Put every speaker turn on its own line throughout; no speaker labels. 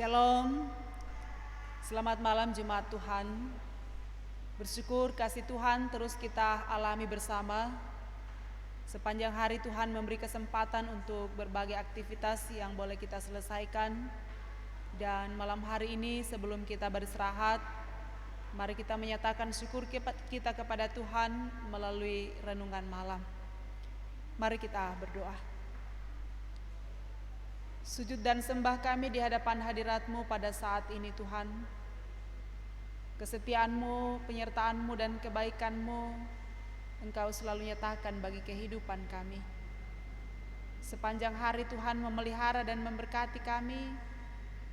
Shalom, selamat malam Jemaat Tuhan. Bersyukur kasih Tuhan terus kita alami bersama. Sepanjang hari Tuhan memberi kesempatan untuk berbagai aktivitas yang boleh kita selesaikan. Dan malam hari ini sebelum kita beristirahat, mari kita menyatakan syukur kita kepada Tuhan melalui renungan malam. Mari kita berdoa. Sujud dan sembah kami di hadapan hadirat-Mu pada saat ini Tuhan. Kesetiaan-Mu, penyertaan-Mu dan kebaikan-Mu Engkau selalu nyatakan bagi kehidupan kami. Sepanjang hari Tuhan memelihara dan memberkati kami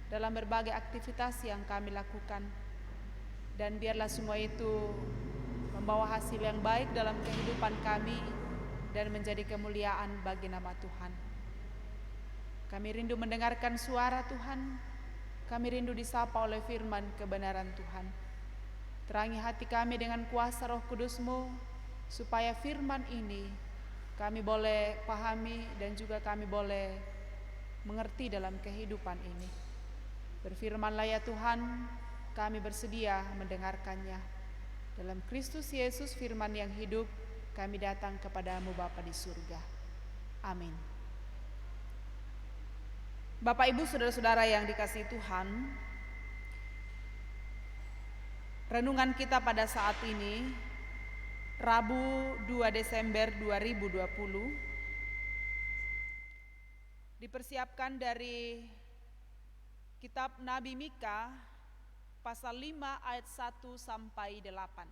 dalam berbagai aktivitas yang kami lakukan. Dan biarlah semua itu membawa hasil yang baik dalam kehidupan kami dan menjadi kemuliaan bagi nama Tuhan. Kami rindu mendengarkan suara Tuhan. Kami rindu disapa oleh firman kebenaran Tuhan. Terangi hati kami dengan kuasa Roh Kudus-Mu, supaya firman ini kami boleh pahami dan juga kami boleh mengerti dalam kehidupan ini. Berfirmanlah ya Tuhan, kami bersedia mendengarkannya. Dalam Kristus Yesus firman yang hidup, kami datang kepadamu Bapa di surga. Amin. Bapak Ibu Saudara-saudara yang dikasihi Tuhan, renungan kita pada saat ini Rabu 2 Desember 2020 dipersiapkan dari kitab Nabi Mika pasal 5 ayat 1 sampai 8.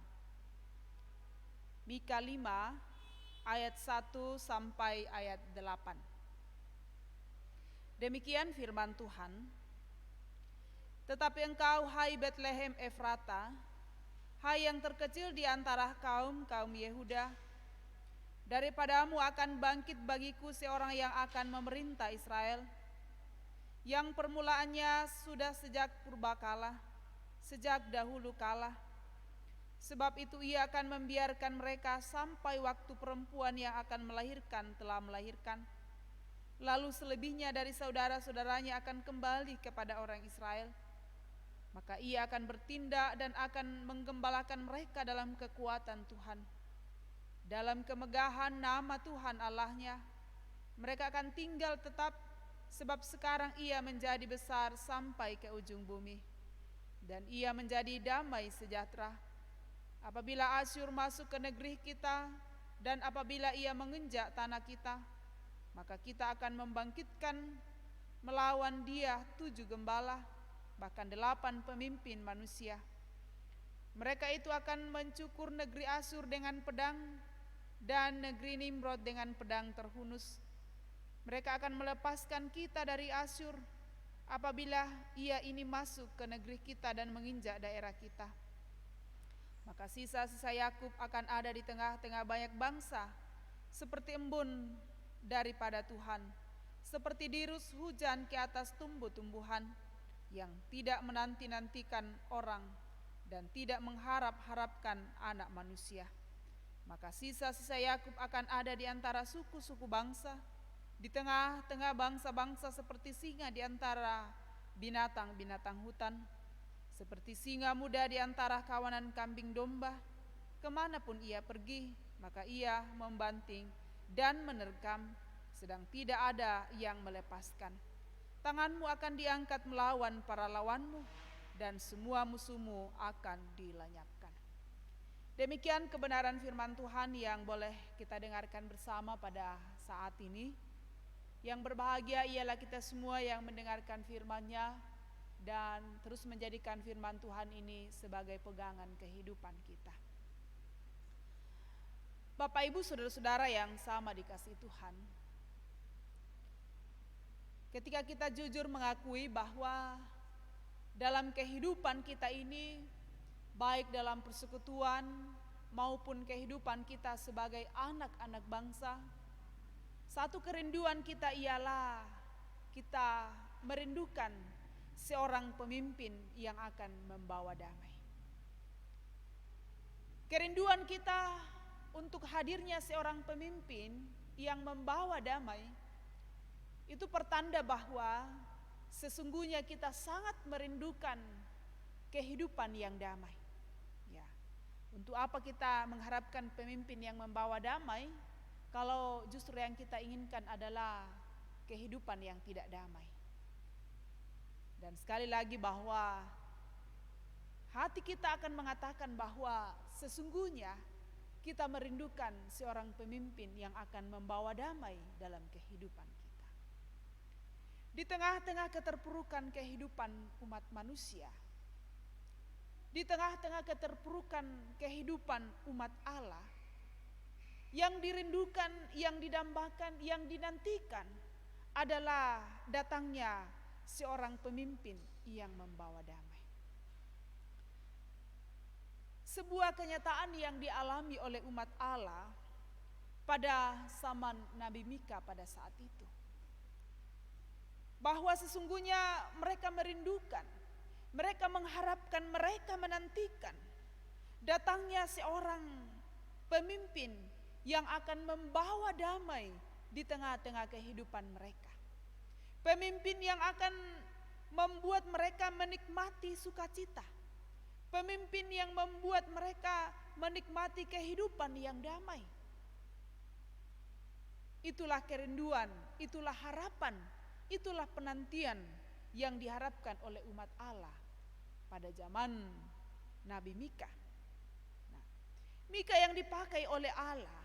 Mika 5 ayat 1 sampai ayat 8. Demikian firman Tuhan. Tetapi engkau, hai Betlehem Efrata, hai yang terkecil di antara kaum Yehuda, daripadamu akan bangkit bagiku seorang yang akan memerintah Israel, yang permulaannya sudah sejak purbakala, sejak dahulu kala. Sebab itu ia akan membiarkan mereka sampai waktu perempuan yang akan melahirkan telah melahirkan. Lalu selebihnya dari saudara-saudaranya akan kembali kepada orang Israel. Maka ia akan bertindak dan akan menggembalakan mereka dalam kekuatan Tuhan. Dalam kemegahan nama Tuhan Allahnya, mereka akan tinggal tetap, sebab sekarang ia menjadi besar sampai ke ujung bumi. Dan ia menjadi damai sejahtera. Apabila Asyur masuk ke negeri kita, dan apabila ia menginjak tanah kita, maka kita akan membangkitkan melawan dia 7 gembala, bahkan 8 pemimpin manusia. Mereka itu akan mencukur negeri Asyur dengan pedang, dan negeri Nimrod dengan pedang terhunus. Mereka akan melepaskan kita dari Asyur apabila ia ini masuk ke negeri kita dan menginjak daerah kita. Maka sisa-sisa Yakub akan ada di tengah-tengah banyak bangsa, seperti embun daripada Tuhan, seperti dirus hujan ke atas tumbuh-tumbuhan, yang tidak menanti-nantikan orang dan tidak mengharap-harapkan anak manusia. Maka sisa-sisa Yakub akan ada di antara suku-suku bangsa, di tengah-tengah bangsa-bangsa, seperti singa di antara binatang-binatang hutan, seperti singa muda di antara kawanan kambing domba. Kemanapun ia pergi, maka ia membanting dan menerkam, sedang tidak ada yang melepaskan. Tanganmu akan diangkat melawan para lawanmu, dan semua musuhmu akan dilenyapkan. Demikian kebenaran firman Tuhan yang boleh kita dengarkan bersama pada saat ini. Yang berbahagia ialah kita semua yang mendengarkan firman-Nya dan terus menjadikan firman Tuhan ini sebagai pegangan kehidupan kita. Bapak Ibu Saudara-saudara yang sama dikasihi Tuhan, ketika kita jujur mengakui bahwa dalam kehidupan kita ini, baik dalam persekutuan maupun kehidupan kita sebagai anak-anak bangsa, satu kerinduan kita ialah kita merindukan seorang pemimpin yang akan membawa damai. Kerinduan kita untuk hadirnya seorang pemimpin yang membawa damai, itu pertanda bahwa sesungguhnya kita sangat merindukan kehidupan yang damai. Ya, untuk apa kita mengharapkan pemimpin yang membawa damai kalau justru yang kita inginkan adalah kehidupan yang tidak damai. Dan sekali lagi bahwa hati kita akan mengatakan bahwa sesungguhnya kita merindukan seorang pemimpin yang akan membawa damai dalam kehidupan kita. Di tengah-tengah keterpurukan kehidupan umat manusia, di tengah-tengah keterpurukan kehidupan umat Allah, yang dirindukan, yang didambakan, yang dinantikan adalah datangnya seorang pemimpin yang membawa damai. Sebuah kenyataan yang dialami oleh umat Allah pada zaman Nabi Mika pada saat itu, bahwa sesungguhnya mereka merindukan, mereka mengharapkan, mereka menantikan datangnya seorang pemimpin yang akan membawa damai di tengah-tengah kehidupan mereka. Pemimpin yang akan membuat mereka menikmati sukacita. Pemimpin yang membuat mereka menikmati kehidupan yang damai. Itulah kerinduan, itulah harapan, itulah penantian yang diharapkan oleh umat Allah pada zaman Nabi Mika. Nah, Mika yang dipakai oleh Allah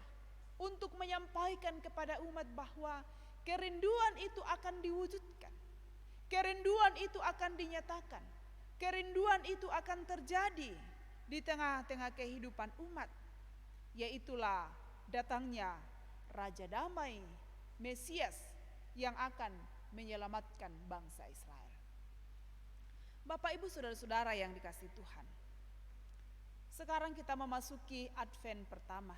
untuk menyampaikan kepada umat bahwa kerinduan itu akan diwujudkan. Kerinduan itu akan dinyatakan. Kerinduan itu akan terjadi di tengah-tengah kehidupan umat. Yaitulah datangnya Raja Damai, Mesias yang akan menyelamatkan bangsa Israel. Bapak Ibu saudara-saudara yang dikasihi Tuhan, sekarang kita memasuki Advent pertama.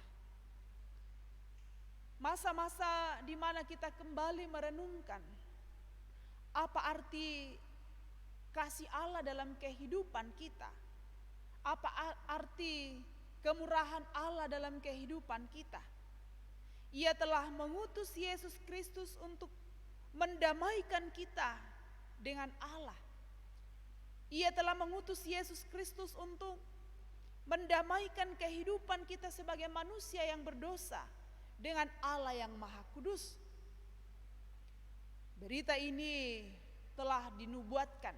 Masa-masa di mana kita kembali merenungkan apa arti kasih Allah dalam kehidupan kita, apa arti kemurahan Allah dalam kehidupan kita. Ia telah mengutus Yesus Kristus untuk mendamaikan kita dengan Allah. Ia telah mengutus Yesus Kristus untuk mendamaikan kehidupan kita sebagai manusia yang berdosa dengan Allah yang Maha Kudus. Berita ini telah dinubuatkan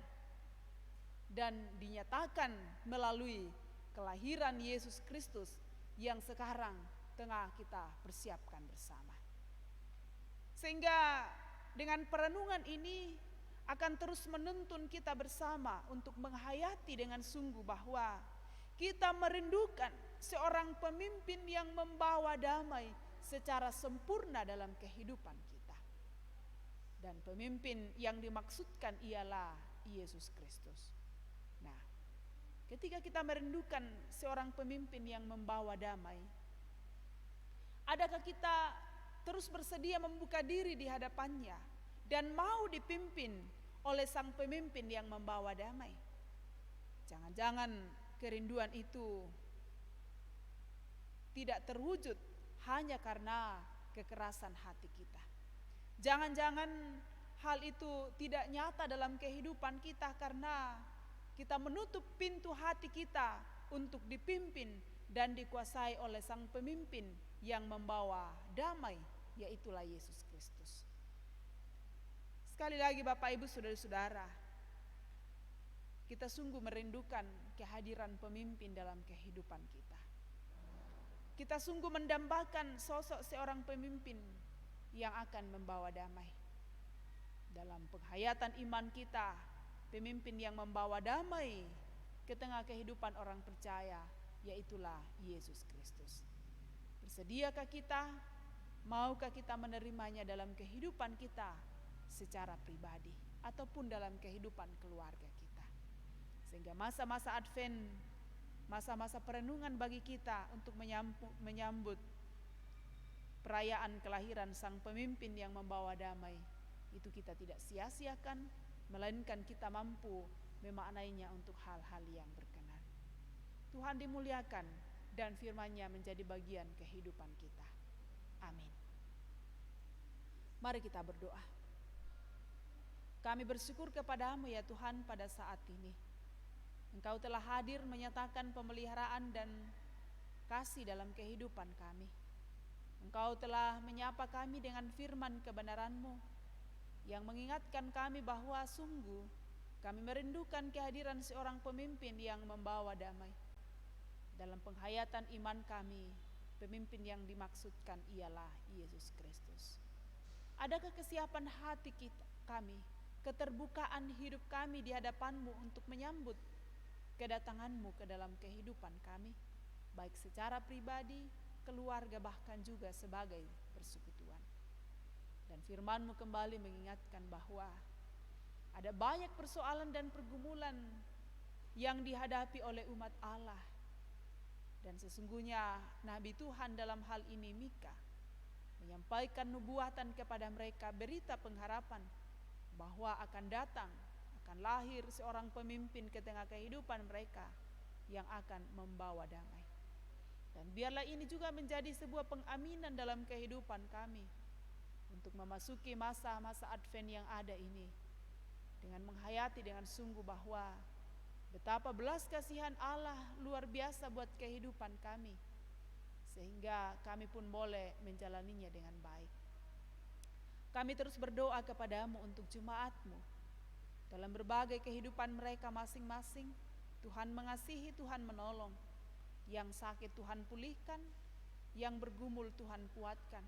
dan dinyatakan melalui kelahiran Yesus Kristus yang sekarang tengah kita persiapkan bersama. Sehingga dengan perenungan ini akan terus menuntun kita bersama untuk menghayati dengan sungguh bahwa kita merindukan seorang pemimpin yang membawa damai secara sempurna dalam kehidupan kita. Dan pemimpin yang dimaksudkan ialah Yesus Kristus. Nah, ketika kita merindukan seorang pemimpin yang membawa damai, adakah kita terus bersedia membuka diri di hadapannya dan mau dipimpin oleh sang pemimpin yang membawa damai? Jangan-jangan kerinduan itu tidak terwujud hanya karena kekerasan hati kita. Jangan-jangan hal itu tidak nyata dalam kehidupan kita karena kita menutup pintu hati kita untuk dipimpin dan dikuasai oleh sang pemimpin yang membawa damai, yaitulah Yesus Kristus. Sekali lagi Bapak Ibu saudara-saudara, kita sungguh merindukan kehadiran pemimpin dalam kehidupan kita. Kita sungguh mendambakan sosok seorang pemimpin yang akan membawa damai. Dalam penghayatan iman kita, pemimpin yang membawa damai ke tengah kehidupan orang percaya, yaitulah Yesus Kristus. Bersediakah kita? Maukah kita menerimanya dalam kehidupan kita secara pribadi ataupun dalam kehidupan keluarga kita? Sehingga masa-masa Advent, masa-masa perenungan bagi kita untuk menyambut perayaan kelahiran sang pemimpin yang membawa damai, itu kita tidak sia-siakan, melainkan kita mampu memaknainya untuk hal-hal yang berkenan. Tuhan dimuliakan dan firman-Nya menjadi bagian kehidupan kita. Amin. Mari kita berdoa. Kami bersyukur kepadamu ya Tuhan pada saat ini. Engkau telah hadir menyatakan pemeliharaan dan kasih dalam kehidupan kami. Engkau telah menyapa kami dengan firman kebenaran-Mu yang mengingatkan kami bahwa sungguh kami merindukan kehadiran seorang pemimpin yang membawa damai. Dalam penghayatan iman kami, pemimpin yang dimaksudkan ialah Yesus Kristus. Adakah kesiapan hati kami, keterbukaan hidup kami di hadapan-Mu untuk menyambut kedatangan-Mu ke dalam kehidupan kami, baik secara pribadi, keluarga, bahkan juga sebagai persekutuan. Dan firman-Mu kembali mengingatkan bahwa ada banyak persoalan dan pergumulan yang dihadapi oleh umat Allah. Dan sesungguhnya Nabi Tuhan dalam hal ini Mika menyampaikan nubuatan kepada mereka, berita pengharapan bahwa akan datang, akan lahir seorang pemimpin ke tengah kehidupan mereka yang akan membawa damai. Dan biarlah ini juga menjadi sebuah pengaminan dalam kehidupan kami untuk memasuki masa-masa Advent yang ada ini, dengan menghayati dengan sungguh bahwa betapa belas kasihan Allah luar biasa buat kehidupan kami, sehingga kami pun boleh menjalaninya dengan baik. Kami terus berdoa kepadamu untuk jemaat-Mu dalam berbagai kehidupan mereka masing-masing. Tuhan mengasihi, Tuhan menolong. Yang sakit Tuhan pulihkan, yang bergumul Tuhan kuatkan.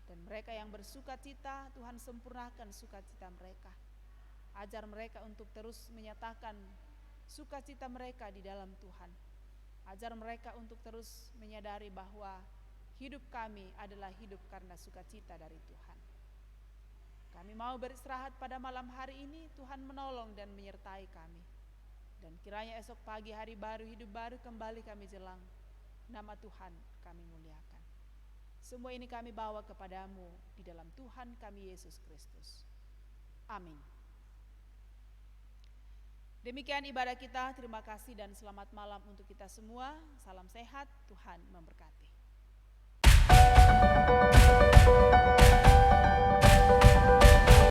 Dan mereka yang bersuka cita, Tuhan sempurnakan sukacita mereka. Ajar mereka untuk terus menyatakan sukacita mereka di dalam Tuhan. Ajar mereka untuk terus menyadari bahwa hidup kami adalah hidup karena sukacita dari Tuhan. Kami mau beristirahat pada malam hari ini, Tuhan menolong dan menyertai kami. Dan kiranya esok pagi hari baru, hidup baru kembali kami jelang. Nama Tuhan kami muliakan. Semua ini kami bawa kepadamu di dalam Tuhan kami Yesus Kristus. Amin. Demikian ibadah kita, terima kasih dan selamat malam untuk kita semua. Salam sehat, Tuhan memberkati.